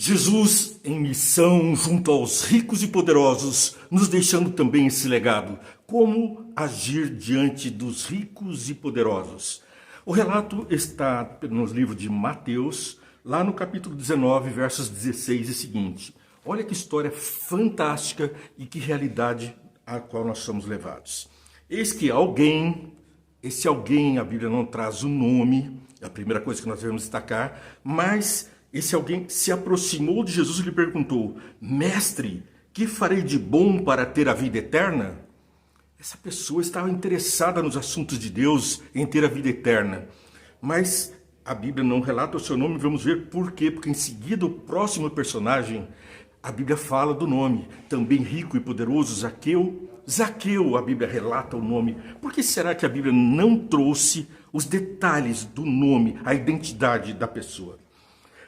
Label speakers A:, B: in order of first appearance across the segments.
A: Jesus em missão junto aos ricos e poderosos, nos deixando também esse legado. Como agir diante dos ricos e poderosos? O relato está no livro de Mateus, lá no capítulo 19, versos 16 e seguinte. Olha que história fantástica e que realidade a qual nós somos levados. Eis que esse alguém, a Bíblia não traz o nome, é a primeira coisa que nós devemos destacar, mas esse alguém se aproximou de Jesus e lhe perguntou: Mestre, que farei de bom para ter a vida eterna? Essa pessoa estava interessada nos assuntos de Deus, em ter a vida eterna. Mas a Bíblia não relata o seu nome, vamos ver por quê. Porque em seguida o próximo personagem, a Bíblia fala do nome. Também rico e poderoso, Zaqueu. Zaqueu, a Bíblia relata o nome. Por que será que a Bíblia não trouxe os detalhes do nome, a identidade da pessoa?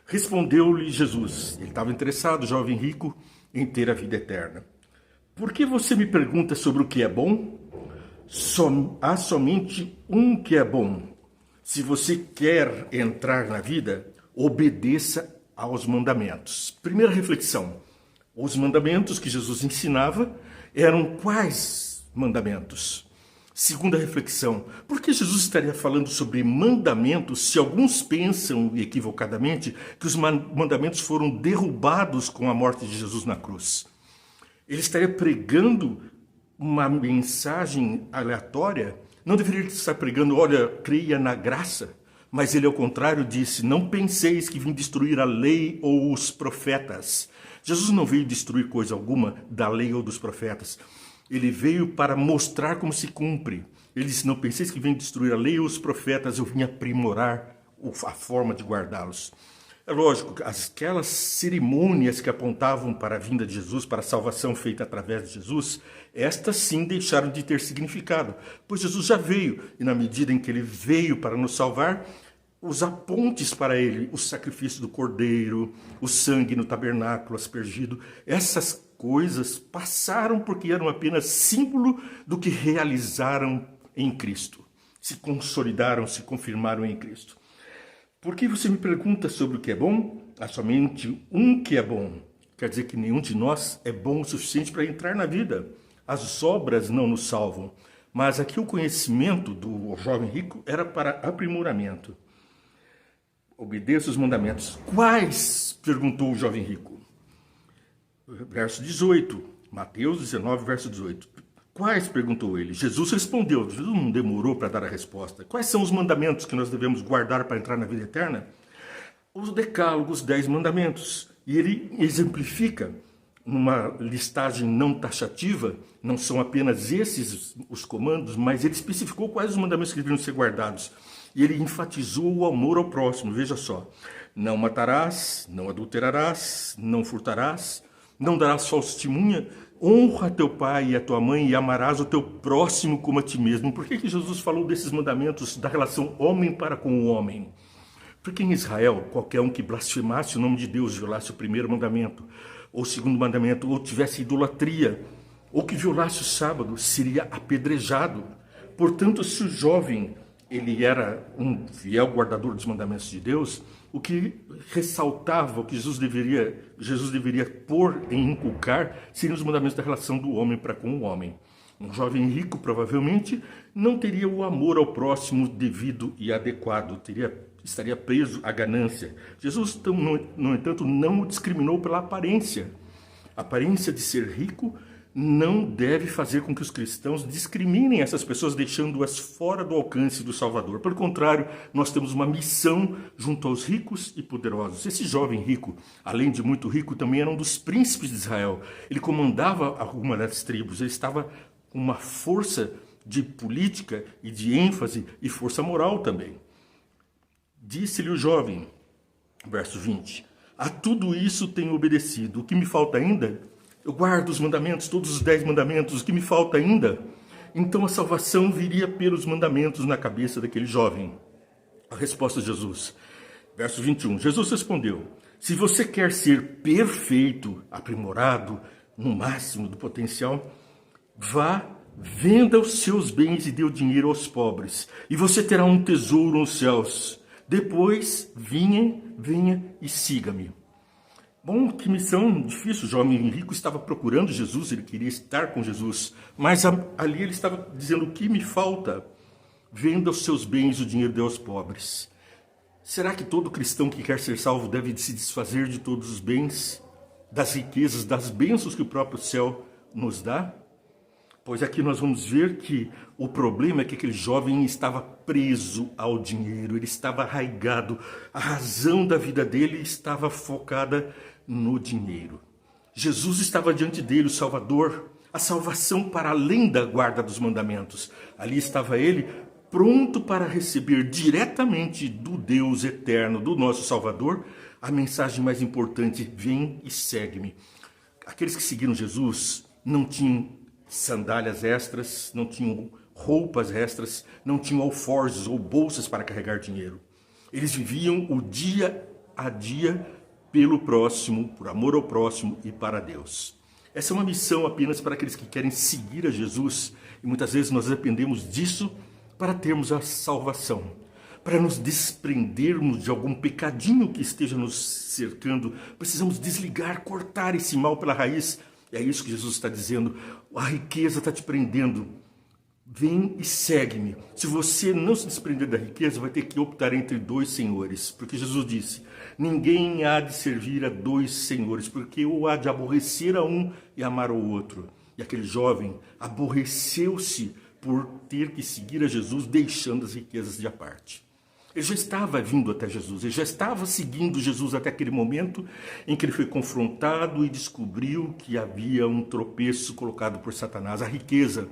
A: Respondeu-lhe Jesus, ele estava interessado, jovem rico, em ter a vida eterna. Por que você me pergunta sobre o que é bom? Há somente um que é bom. Se você quer entrar na vida, obedeça aos mandamentos. Primeira reflexão, os mandamentos que Jesus ensinava eram quais mandamentos? Segunda reflexão, por que Jesus estaria falando sobre mandamentos se alguns pensam equivocadamente que os mandamentos foram derrubados com a morte de Jesus na cruz? Ele estaria pregando uma mensagem aleatória? Não deveria estar pregando, olha, creia na graça, mas ele ao contrário disse: não penseis que vim destruir a lei ou os profetas. Jesus não veio destruir coisa alguma da lei ou dos profetas. Ele veio para mostrar como se cumpre. Ele disse: não penseis que vem destruir a lei ou os profetas, eu vim aprimorar a forma de guardá-los. É lógico, aquelas cerimônias que apontavam para a vinda de Jesus, para a salvação feita através de Jesus, estas sim deixaram de ter significado, pois Jesus já veio, e na medida em que ele veio para nos salvar, os apontes para ele, o sacrifício do cordeiro, o sangue no tabernáculo aspergido, essas coisas passaram porque eram apenas símbolo do que realizaram em Cristo. Se consolidaram, se confirmaram em Cristo. Por que você me pergunta sobre o que é bom? Há somente um que é bom. Quer dizer que nenhum de nós é bom o suficiente para entrar na vida. As obras não nos salvam. Mas aqui o conhecimento do jovem rico era para aprimoramento. Obedeça os mandamentos. Quais? Perguntou o jovem rico. Verso 18, Mateus 19, verso 18. Quais? Perguntou ele. Jesus respondeu. Jesus não demorou para dar a resposta. Quais são os mandamentos que nós devemos guardar para entrar na vida eterna? Os decálogos, 10 mandamentos. E ele exemplifica numa listagem não taxativa, não são apenas esses os comandos, mas ele especificou quais os mandamentos que deveriam ser guardados. E ele enfatizou o amor ao próximo. Veja só: não matarás, não adulterarás, não furtarás, não darás falsa testemunha, honra teu pai e a tua mãe e amarás o teu próximo como a ti mesmo. Por que Jesus falou desses mandamentos da relação homem para com o homem? Porque em Israel, qualquer um que blasfemasse o nome de Deus, violasse o primeiro mandamento, ou o segundo mandamento, ou tivesse idolatria, ou que violasse o sábado, seria apedrejado. Portanto, se o jovem ele era um fiel guardador dos mandamentos de Deus, o que ressaltava, o que Jesus deveria pôr e inculcar, seriam os mandamentos da relação do homem para com o homem. Um jovem rico, provavelmente, não teria o amor ao próximo devido e adequado, estaria preso à ganância. Jesus, no entanto, não o discriminou pela aparência. A aparência de ser rico não deve fazer com que os cristãos discriminem essas pessoas, deixando-as fora do alcance do Salvador. Pelo contrário, nós temos uma missão junto aos ricos e poderosos. Esse jovem rico, além de muito rico, também era um dos príncipes de Israel. Ele comandava alguma das tribos, ele estava com uma força de política e de ênfase e força moral também. Disse-lhe o jovem, verso 20, a tudo isso tenho obedecido, o que me falta ainda? Eu guardo os mandamentos, todos os 10 mandamentos, o que me falta ainda? Então a salvação viria pelos mandamentos na cabeça daquele jovem. A resposta de Jesus, verso 21, Jesus respondeu: se você quer ser perfeito, aprimorado, no máximo do potencial, vá, venda os seus bens e dê o dinheiro aos pobres, e você terá um tesouro nos céus. Depois, venha e siga-me. Bom, que missão difícil. O jovem rico estava procurando Jesus, ele queria estar com Jesus, mas ali ele estava dizendo: o que me falta? Venda os seus bens e o dinheiro dê aos pobres. Será que todo cristão que quer ser salvo deve se desfazer de todos os bens, das riquezas, das bênçãos que o próprio céu nos dá? Pois aqui nós vamos ver que o problema é que aquele jovem estava preso ao dinheiro, ele estava arraigado, a razão da vida dele estava focada no dinheiro. Jesus estava diante dele, o Salvador, a salvação para além da guarda dos mandamentos. Ali estava ele, pronto para receber diretamente do Deus eterno, do nosso Salvador, a mensagem mais importante: vem e segue-me. Aqueles que seguiram Jesus não tinham sandálias extras, não tinham roupas extras, não tinham alforjes ou bolsas para carregar dinheiro. Eles viviam o dia a dia pelo próximo, por amor ao próximo e para Deus. Essa é uma missão apenas para aqueles que querem seguir a Jesus, e muitas vezes nós dependemos disso para termos a salvação, para nos desprendermos de algum pecadinho que esteja nos cercando. Precisamos desligar, cortar esse mal pela raiz. É isso que Jesus está dizendo. A riqueza está te prendendo. Vem e segue-me. Se você não se desprender da riqueza, vai ter que optar entre dois senhores. Porque Jesus disse: ninguém há de servir a dois senhores, porque ou há de aborrecer a um e amar ao outro. E aquele jovem aborreceu-se por ter que seguir a Jesus, deixando as riquezas de parte. Ele já estava vindo até Jesus, ele já estava seguindo Jesus até aquele momento em que ele foi confrontado e descobriu que havia um tropeço colocado por Satanás. A riqueza,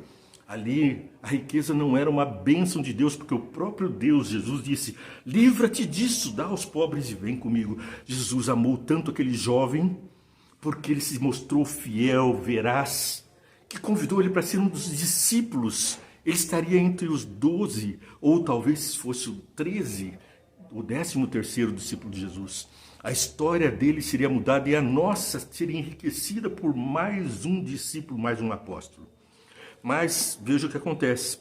A: ali, a riqueza não era uma bênção de Deus, porque o próprio Deus, Jesus, disse: livra-te disso, dá aos pobres e vem comigo. Jesus amou tanto aquele jovem, porque ele se mostrou fiel, veraz, que convidou ele para ser um dos discípulos. Ele estaria entre os 12, ou talvez fosse o 13, o 13º discípulo de Jesus. A história dele seria mudada e a nossa seria enriquecida por mais um discípulo, mais um apóstolo. Mas veja o que acontece.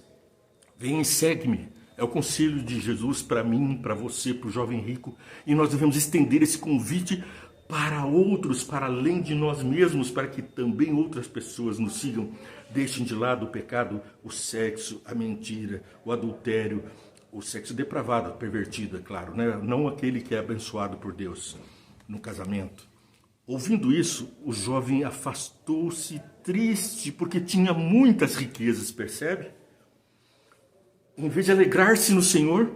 A: Vem e segue-me. É o conselho de Jesus para mim, para você, para o jovem rico. E nós devemos estender esse convite para outros, para além de nós mesmos, para que também outras pessoas nos sigam. Deixem de lado o pecado, o sexo, a mentira, o adultério, o sexo depravado, pervertido, é claro, né? Não aquele que é abençoado por Deus no casamento. Ouvindo isso, o jovem afastou-se triste, porque tinha muitas riquezas, percebe? Em vez de alegrar-se no Senhor,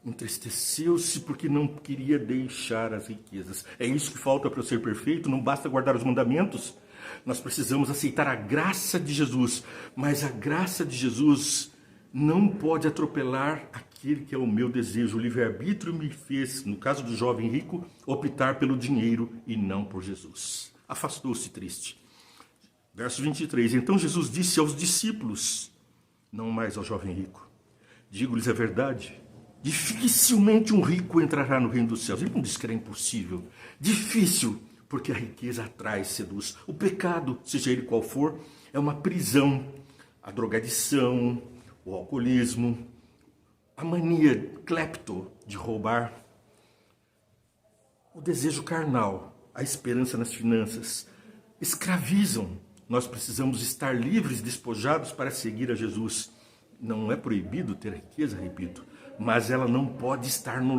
A: entristeceu-se porque não queria deixar as riquezas. É isso que falta para eu ser perfeito, não basta guardar os mandamentos. Nós precisamos aceitar a graça de Jesus, mas a graça de Jesus não pode atropelar aquele que é o meu desejo. O livre-arbítrio me fez, no caso do jovem rico, optar pelo dinheiro e não por Jesus. Afastou-se triste. Verso 23. Então Jesus disse aos discípulos, não mais ao jovem rico: digo-lhes a verdade, dificilmente um rico entrará no reino dos céus. Ele não disse que era impossível. Difícil, porque a riqueza atrai, seduz. O pecado, seja ele qual for, é uma prisão. A drogadição, o alcoolismo, a mania clepto de roubar, o desejo carnal, a esperança nas finanças, escravizam. Nós precisamos estar livres, despojados para seguir a Jesus. Não é proibido ter riqueza, repito, mas ela não pode estar no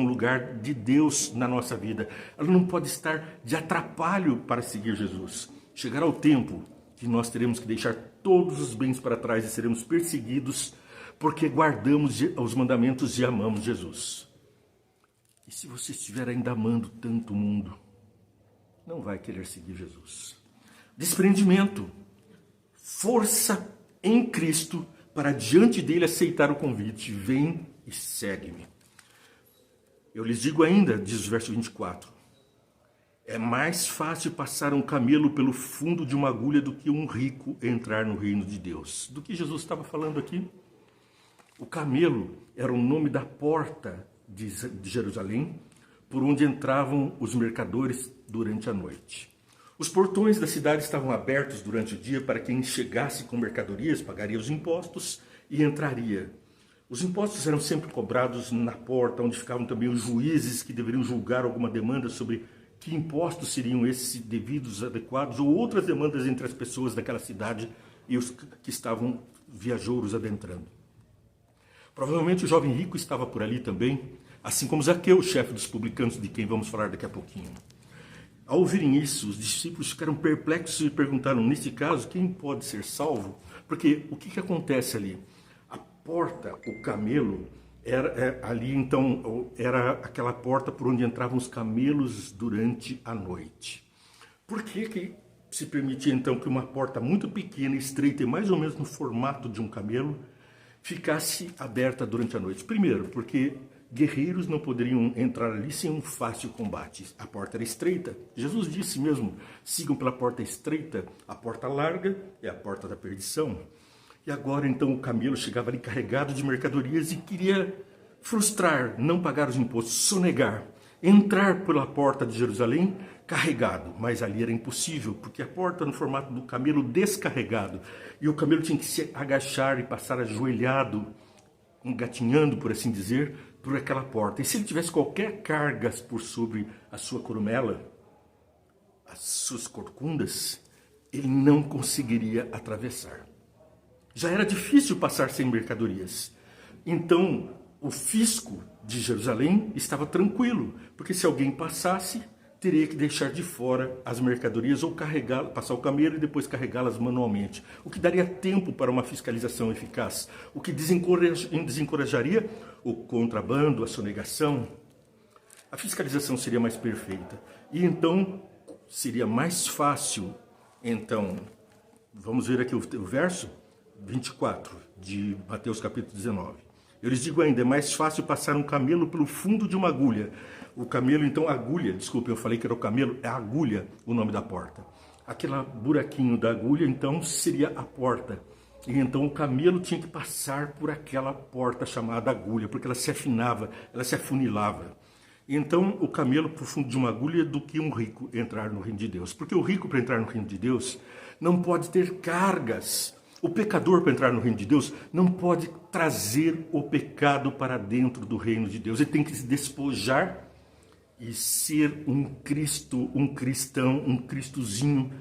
A: lugar de Deus na nossa vida. Ela não pode estar de atrapalho para seguir Jesus. Chegará o tempo que nós teremos que deixar todos os bens para trás e seremos perseguidos porque guardamos os mandamentos e amamos Jesus. E se você estiver ainda amando tanto o mundo, não vai querer seguir Jesus. Desprendimento, força em Cristo para diante dele aceitar o convite: vem e segue-me. Eu lhes digo ainda, diz o verso 24, é mais fácil passar um camelo pelo fundo de uma agulha do que um rico entrar no reino de Deus. Do que Jesus estava falando aqui? O camelo era o nome da porta de Jerusalém, por onde entravam os mercadores durante a noite. Os portões da cidade estavam abertos durante o dia para quem chegasse com mercadorias, pagaria os impostos e entraria. Os impostos eram sempre cobrados na porta, onde ficavam também os juízes que deveriam julgar alguma demanda sobre que impostos seriam esses devidos, adequados, ou outras demandas entre as pessoas daquela cidade e os que estavam viajouros adentrando. Provavelmente o jovem rico estava por ali também, assim como Zaqueu, chefe dos publicanos, de quem vamos falar daqui a pouquinho. Ao ouvirem isso, os discípulos ficaram perplexos e perguntaram, nesse caso, quem pode ser salvo? Porque o que acontece ali? A porta, o camelo, ali então era aquela porta por onde entravam os camelos durante a noite. Por que se permitia então que uma porta muito pequena, estreita e mais ou menos no formato de um camelo ficasse aberta durante a noite? Primeiro, porque guerreiros não poderiam entrar ali sem um fácil combate. A porta era estreita. Jesus disse mesmo, sigam pela porta estreita, a porta larga é a porta da perdição. E agora então o camelo chegava ali carregado de mercadorias e queria frustrar, não pagar os impostos, sonegar, entrar pela porta de Jerusalém carregado, mas ali era impossível, porque a porta no formato do camelo descarregado, e o camelo tinha que se agachar e passar ajoelhado, engatinhando, por assim dizer, por aquela porta. E se ele tivesse qualquer carga por sobre a sua corumela, as suas corcundas, ele não conseguiria atravessar. Já era difícil passar sem mercadorias. Então, o fisco de Jerusalém estava tranquilo, porque se alguém passasse, teria que deixar de fora as mercadorias ou passar o camelo e depois carregá-las manualmente, o que daria tempo para uma fiscalização eficaz, o que desencorajaria o contrabando, a sonegação. A fiscalização seria mais perfeita e então seria mais fácil. Então, vamos ver aqui o verso 24 de Mateus capítulo 19. Eu lhes digo ainda, é mais fácil passar um camelo pelo fundo de uma agulha. O camelo, então, agulha, desculpe, eu falei que era o camelo, é agulha o nome da porta. Aquele buraquinho da agulha, então, seria a porta. E então o camelo tinha que passar por aquela porta chamada agulha, porque ela se afinava, ela se afunilava. Então, o camelo para o fundo de uma agulha do que um rico entrar no reino de Deus. Porque o rico, para entrar no reino de Deus, não pode ter cargas. O pecador, para entrar no reino de Deus, não pode trazer o pecado para dentro do reino de Deus. Ele tem que se despojar e ser um Cristo, um cristão, um cristozinho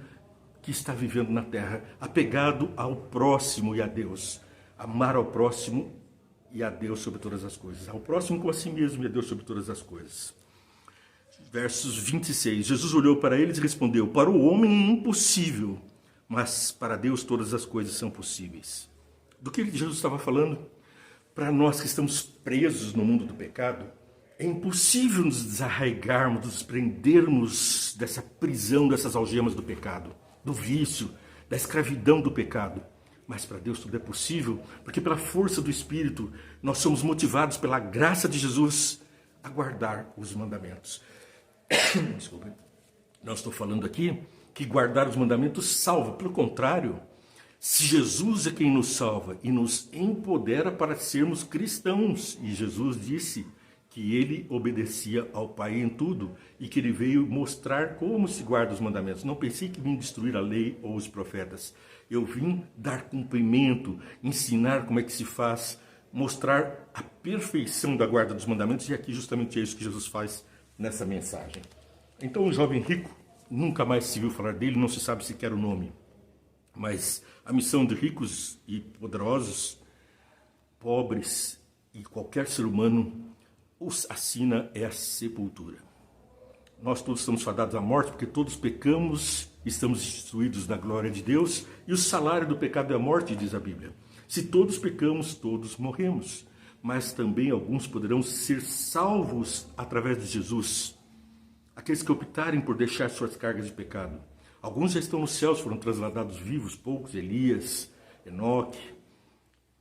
A: que está vivendo na terra, apegado ao próximo e a Deus. Amar ao próximo e a Deus sobre todas as coisas. Ao próximo como a si mesmo e a Deus sobre todas as coisas. Versos 26. Jesus olhou para eles e respondeu, para o homem é impossível, mas para Deus todas as coisas são possíveis. Do que Jesus estava falando? Para nós que estamos presos no mundo do pecado, é impossível nos desarraigarmos, nos prendermos dessa prisão, dessas algemas do pecado, do vício, da escravidão do pecado. Mas para Deus tudo é possível, porque pela força do Espírito, nós somos motivados pela graça de Jesus a guardar os mandamentos. Desculpa, não estou falando aqui que guardar os mandamentos salva. Pelo contrário, se Jesus é quem nos salva e nos empodera para sermos cristãos, e Jesus disse que ele obedecia ao Pai em tudo e que ele veio mostrar como se guarda os mandamentos. Não pensei que vim destruir a lei ou os profetas. Eu vim dar cumprimento, ensinar como é que se faz, mostrar a perfeição da guarda dos mandamentos, e aqui justamente é isso que Jesus faz nessa mensagem. Então o jovem rico, nunca mais se viu falar dele, não se sabe sequer o nome. Mas a missão de ricos e poderosos, pobres e qualquer ser humano, a sina é a sepultura. Nós todos estamos fadados à morte, porque todos pecamos, estamos destituídos da glória de Deus, e o salário do pecado é a morte, diz a Bíblia. Se todos pecamos, todos morremos. Mas também alguns poderão ser salvos através de Jesus. Aqueles que optarem por deixar suas cargas de pecado. Alguns já estão nos céus, foram transladados vivos, poucos, Elias, Enoque.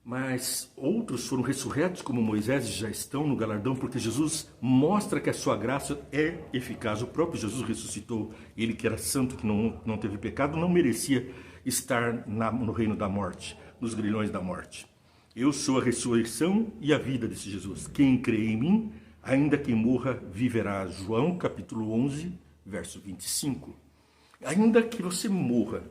A: Mas outros foram ressurretos como Moisés e já estão no galardão, porque Jesus mostra que a sua graça é eficaz. O próprio Jesus ressuscitou. Ele que era santo, que não teve pecado, não merecia estar no reino da morte, nos grilhões da morte. Eu sou a ressurreição e a vida, disse Jesus. Quem crê em mim, ainda que morra, viverá. João capítulo 11, verso 25. Ainda que você morra,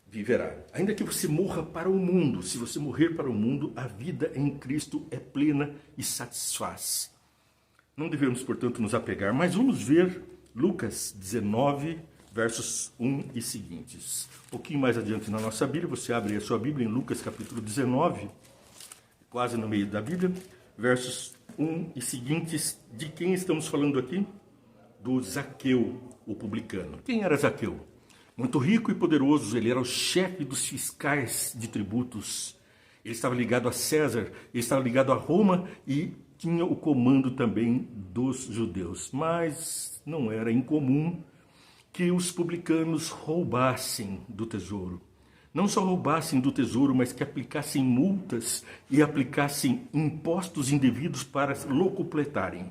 A: viverá. Ainda que você morra para o mundo, se você morrer para o mundo, a vida em Cristo é plena e satisfaz. Não devemos, portanto, nos apegar, mas vamos ver Lucas 19, versos 1 e seguintes. Um pouquinho mais adiante na nossa Bíblia, você abre a sua Bíblia em Lucas capítulo 19, quase no meio da Bíblia, versos 1 e seguintes. De quem estamos falando aqui? Do Zaqueu, o publicano. Quem era Zaqueu? Muito rico e poderoso, ele era o chefe dos fiscais de tributos. Ele estava ligado a César, ele estava ligado a Roma e tinha o comando também dos judeus. Mas não era incomum que os publicanos roubassem do tesouro. Não só roubassem do tesouro, mas que aplicassem multas e aplicassem impostos indevidos para locupletarem.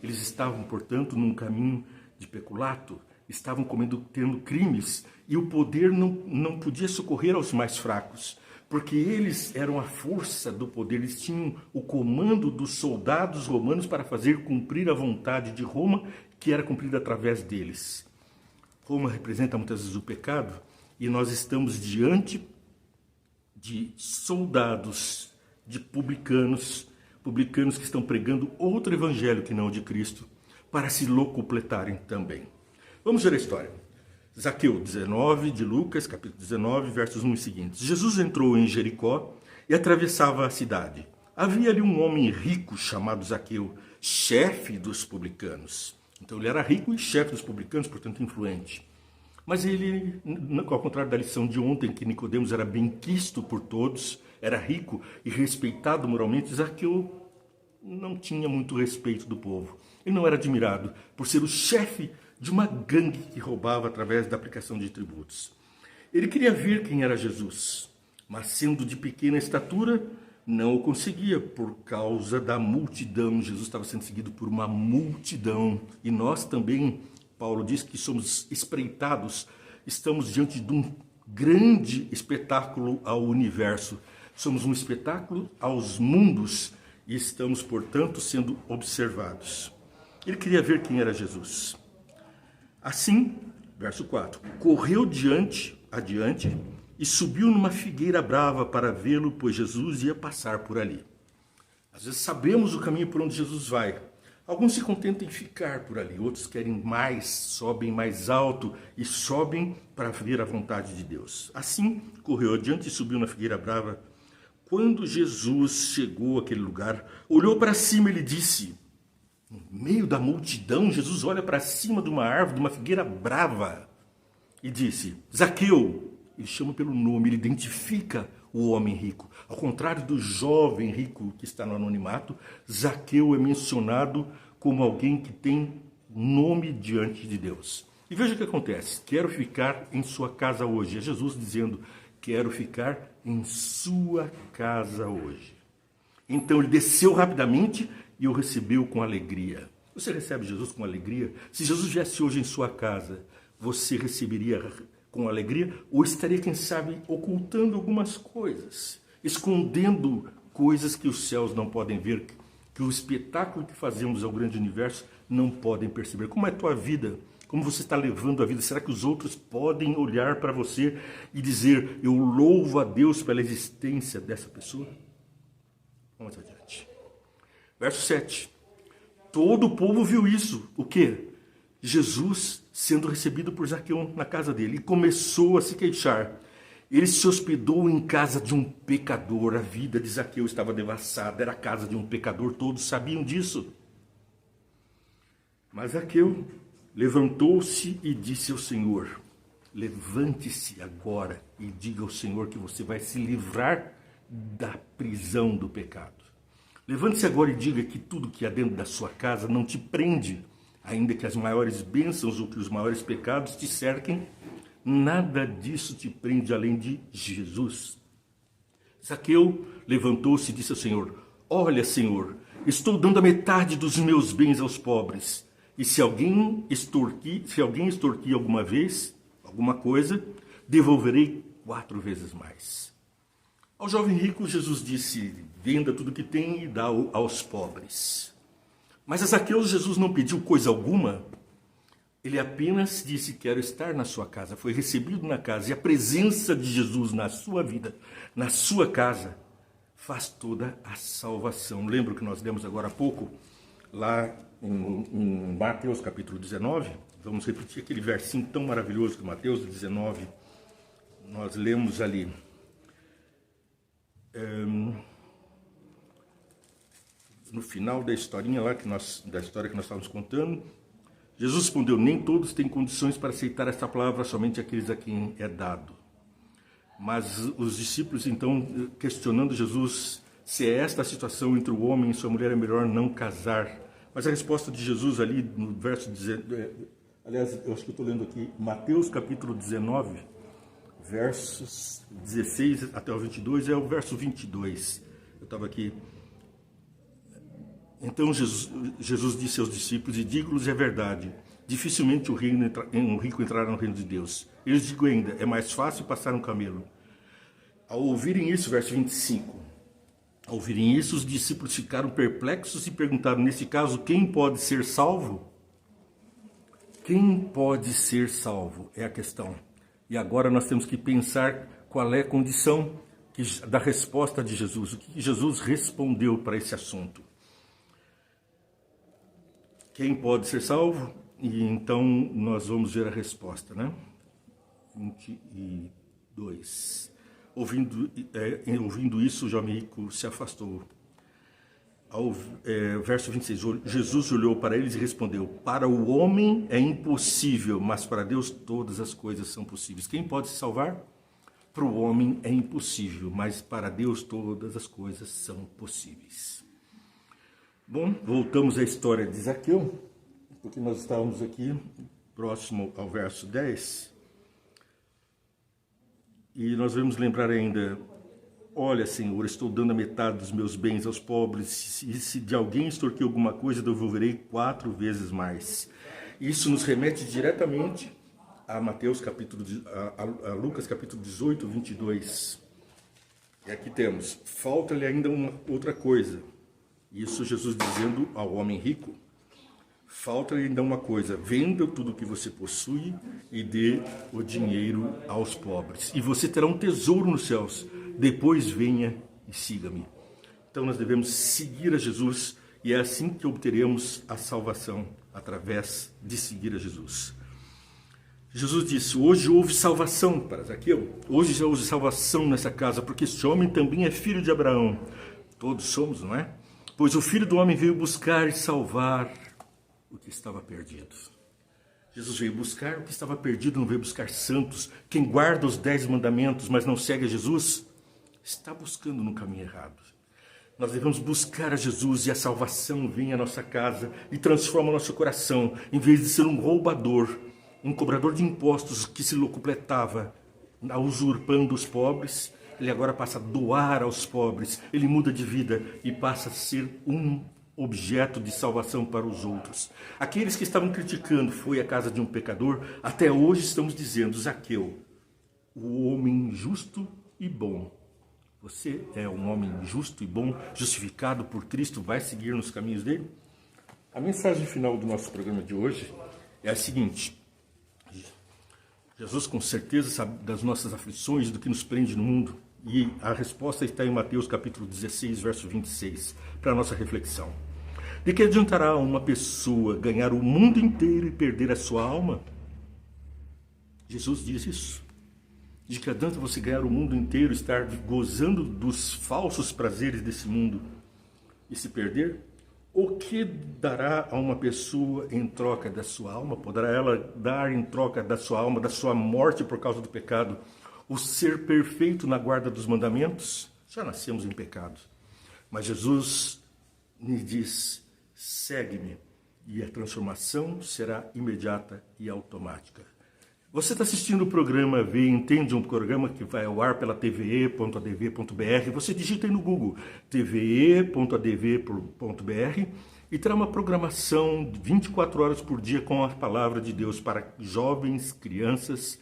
A: Eles estavam, portanto, num caminho de peculato, estavam cometendo crimes e o poder não podia socorrer aos mais fracos, porque eles eram a força do poder, eles tinham o comando dos soldados romanos para fazer cumprir a vontade de Roma, que era cumprida através deles. Roma representa muitas vezes o pecado e nós estamos diante de soldados, de publicanos que estão pregando outro evangelho que não o de Cristo, para se locupletarem também. Vamos ver a história. Zaqueu 19, de Lucas, capítulo 19, versos 1 e seguintes. Jesus entrou em Jericó e atravessava a cidade. Havia ali um homem rico chamado Zaqueu, chefe dos publicanos. Então ele era rico e chefe dos publicanos, portanto influente. Mas ele, ao contrário da lição de ontem, que Nicodemos era bem quisto por todos, era rico e respeitado moralmente, Zaqueu não tinha muito respeito do povo. Ele não era admirado por ser o chefe de uma gangue que roubava através da aplicação de tributos. Ele queria ver quem era Jesus, mas sendo de pequena estatura, não o conseguia por causa da multidão. Jesus estava sendo seguido por uma multidão. E nós também, Paulo diz que somos espreitados, estamos diante de um grande espetáculo ao universo. Somos um espetáculo aos mundos e estamos, portanto, sendo observados. Ele queria ver quem era Jesus. Assim, verso 4, correu adiante e subiu numa figueira brava para vê-lo, pois Jesus ia passar por ali. Às vezes sabemos o caminho por onde Jesus vai. Alguns se contentam em ficar por ali, outros querem mais, sobem mais alto e sobem para ver a vontade de Deus. Assim, correu adiante e subiu na figueira brava. Quando Jesus chegou àquele lugar, olhou para cima e lhe disse, no meio da multidão, Jesus olha para cima de uma árvore, de uma figueira brava, e disse, Zaqueu. Ele chama pelo nome, ele identifica o homem rico. Ao contrário do jovem rico que está no anonimato, Zaqueu é mencionado como alguém que tem nome diante de Deus. E veja o que acontece. Quero ficar em sua casa hoje. É Jesus dizendo, quero ficar em sua casa hoje. Então ele desceu rapidamente e o recebeu com alegria. Você recebe Jesus com alegria? Se Jesus viesse hoje em sua casa, você receberia com alegria, ou estaria, quem sabe, ocultando algumas coisas, escondendo coisas que os céus não podem ver, que o espetáculo que fazemos ao grande universo não podem perceber. Como é a tua vida? Como você está levando a vida? Será que os outros podem olhar para você e dizer, eu louvo a Deus pela existência dessa pessoa? Vamos adiante. Verso 7. Todo o povo viu isso. O quê? Jesus sendo recebido por Zaqueu na casa dele, e começou a se queixar. Ele se hospedou em casa de um pecador. A vida de Zaqueu estava devassada, era a casa de um pecador, todos sabiam disso. Mas Zaqueu levantou-se e disse ao Senhor, levante-se agora e diga ao Senhor que você vai se livrar da prisão do pecado. Levante-se agora e diga que tudo que há dentro da sua casa não te prende, ainda que as maiores bênçãos ou que os maiores pecados te cerquem, nada disso te prende além de Jesus. Zaqueu levantou-se e disse ao Senhor, olha, Senhor, estou dando a metade dos meus bens aos pobres, e se alguém extorquir alguma vez, alguma coisa, devolverei 4 vezes mais. Ao jovem rico, Jesus disse, venda tudo que tem e dá aos pobres. Mas a Zaqueu, Jesus não pediu coisa alguma, ele apenas disse, quero estar na sua casa. Foi recebido na casa, e a presença de Jesus na sua vida, na sua casa, faz toda a salvação. Lembra que nós lemos agora há pouco? lá em Mateus capítulo 19, vamos repetir aquele versinho tão maravilhoso que Mateus 19, nós lemos ali. No final da historinha lá, da história que nós estávamos contando, Jesus respondeu: nem todos têm condições para aceitar esta palavra, somente aqueles a quem é dado. Mas os discípulos, então, questionando Jesus se é esta a situação entre o homem e sua mulher, é melhor não casar. Mas a resposta de Jesus ali no verso 19, aliás, eu acho que eu estou lendo aqui, Mateus capítulo 19, versos 16 até o 22, é o verso 22. Eu estava aqui. Então Jesus disse aos discípulos: e digo-lhes a verdade, dificilmente um rico entrará no reino de Deus. Eu lhes digo ainda, é mais fácil passar um camelo. Ao ouvirem isso, verso 25, ao ouvirem isso, os discípulos ficaram perplexos e perguntaram: nesse caso, quem pode ser salvo? Quem pode ser salvo é a questão. E agora nós temos que pensar qual é a condição da resposta de Jesus. O que Jesus respondeu para esse assunto? Quem pode ser salvo? E então nós vamos ver a resposta, né? 22. Ouvindo isso, o jovem rico se afastou. Verso 26. Jesus olhou para eles e respondeu: para o homem é impossível, mas para Deus todas as coisas são possíveis. Quem pode se salvar? Para o homem é impossível, mas para Deus todas as coisas são possíveis. Bom, voltamos à história de Zaqueu, porque nós estávamos aqui próximo ao verso 10. E nós vamos lembrar ainda: olha, Senhor, estou dando a metade dos meus bens aos pobres, e se de alguém extorquir alguma coisa, devolverei 4 vezes mais. Isso nos remete diretamente a a Lucas capítulo 18, 22. E aqui temos: falta-lhe ainda outra coisa. Isso Jesus dizendo ao homem rico: falta-lhe ainda uma coisa, venda tudo o que você possui e dê o dinheiro aos pobres, e você terá um tesouro nos céus, depois venha e siga-me. Então nós devemos seguir a Jesus, e é assim que obteremos a salvação, através de seguir a Jesus. Jesus disse: hoje houve salvação para Zaqueu, hoje já houve salvação nessa casa, porque este homem também é filho de Abraão. Todos somos, não é? Pois o Filho do Homem veio buscar e salvar o que estava perdido. Jesus veio buscar o que estava perdido, não veio buscar santos. Quem guarda os 10 mandamentos, mas não segue a Jesus, está buscando no caminho errado. Nós devemos buscar a Jesus, e a salvação vem à nossa casa e transforma o nosso coração. Em vez de ser um roubador, um cobrador de impostos que se locupletava, usurpando os pobres, ele agora passa a doar aos pobres. Ele muda de vida e passa a ser um objeto de salvação para os outros. Aqueles que estavam criticando foi a casa de um pecador, até hoje estamos dizendo: Zaqueu, o homem justo e bom. Você é um homem justo e bom, justificado por Cristo, vai seguir nos caminhos dele? A mensagem final do nosso programa de hoje é a seguinte: Jesus com certeza sabe das nossas aflições, do que nos prende no mundo, e a resposta está em Mateus capítulo 16, verso 26, para a nossa reflexão. De que adiantará uma pessoa ganhar o mundo inteiro e perder a sua alma? Jesus diz isso. De que adianta você ganhar o mundo inteiro, estar gozando dos falsos prazeres desse mundo e se perder? O que dará a uma pessoa em troca da sua alma? Poderá ela dar em troca da sua alma, da sua morte por causa do pecado, o ser perfeito na guarda dos mandamentos? Já nascemos em pecado. Mas Jesus me diz: segue-me, e a transformação será imediata e automática. Você está assistindo o programa Vê e Entende, um programa que vai ao ar pela tve.adv.br. Você digita aí no Google tve.adv.br e terá uma programação 24 horas por dia com a palavra de Deus para jovens, crianças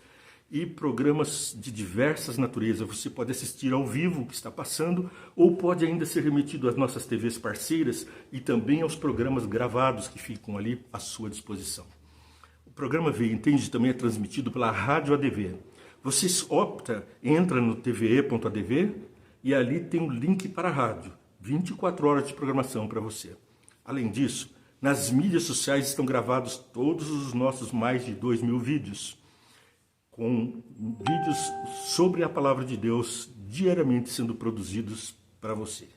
A: e programas de diversas naturezas. Você pode assistir ao vivo o que está passando, ou pode ainda ser remetido às nossas TVs parceiras e também aos programas gravados que ficam ali à sua disposição. O programa Vê e Entende também é transmitido pela Rádio ADV. Você entra no tve.adv e ali tem um link para a rádio. 24 horas de programação para você. Além disso, Nas mídias sociais estão gravados todos os nossos mais de 2.000 vídeos, com vídeos sobre a palavra de Deus diariamente sendo produzidos para você.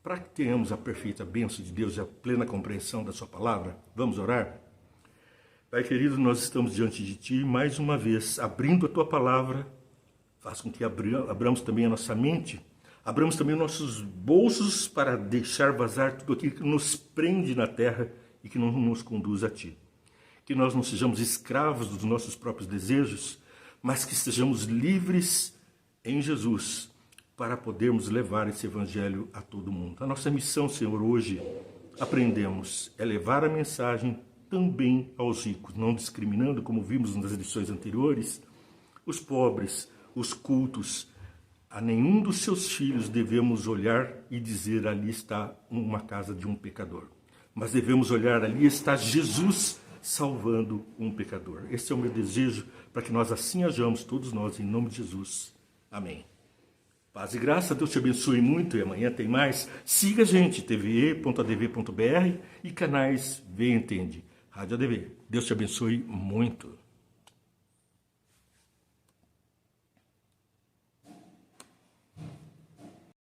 A: Para que tenhamos a perfeita bênção de Deus e a plena compreensão da sua palavra, vamos orar? Pai querido, nós estamos diante de Ti mais uma vez, abrindo a Tua palavra. Faz com que abramos também a nossa mente, abramos também os nossos bolsos para deixar vazar tudo aquilo que nos prende na terra e que não nos conduz a Ti. Que nós não sejamos escravos dos nossos próprios desejos, mas que estejamos livres em Jesus para podermos levar esse evangelho a todo mundo. A nossa missão, Senhor, hoje, aprendemos, é levar a mensagem também aos ricos, não discriminando, como vimos nas lições anteriores, os pobres, os cultos. A nenhum dos seus filhos devemos olhar e dizer, ali está uma casa de um pecador. Mas devemos olhar, ali está Jesus salvando um pecador. Esse é o meu desejo, para que nós assim hajamos, todos nós, em nome de Jesus. Amém. Paz e graça, Deus te abençoe muito e amanhã tem mais. Siga a gente, tve.adv.br e canais Vê Entende. Rádio ADV. Deus te abençoe muito.